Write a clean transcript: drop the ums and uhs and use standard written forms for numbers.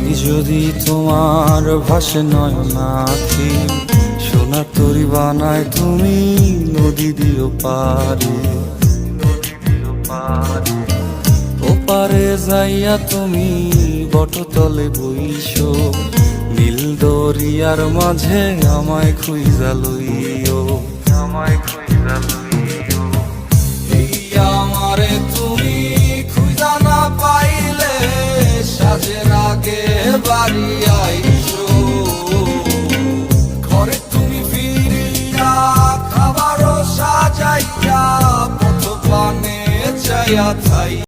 লাগি যদি তোমার ভাসে নয়নাখি, সোনার তরি বানায় তুমি নদী দিও পারে। ওপারে যাইয়া তুমি বটতলে বইসো, নীল দরিয়ার মাঝে আমায় খুঁজা লইও, আমায় খুঁজা লইও। এই আমারে তুমি খুঁজা না পাইলে সাজের আগে বাড়ি আইসো, ঘরে তুমি ফিরিয়া খাবারও সাজাইয়া পথ পানে চাইয়া থাই।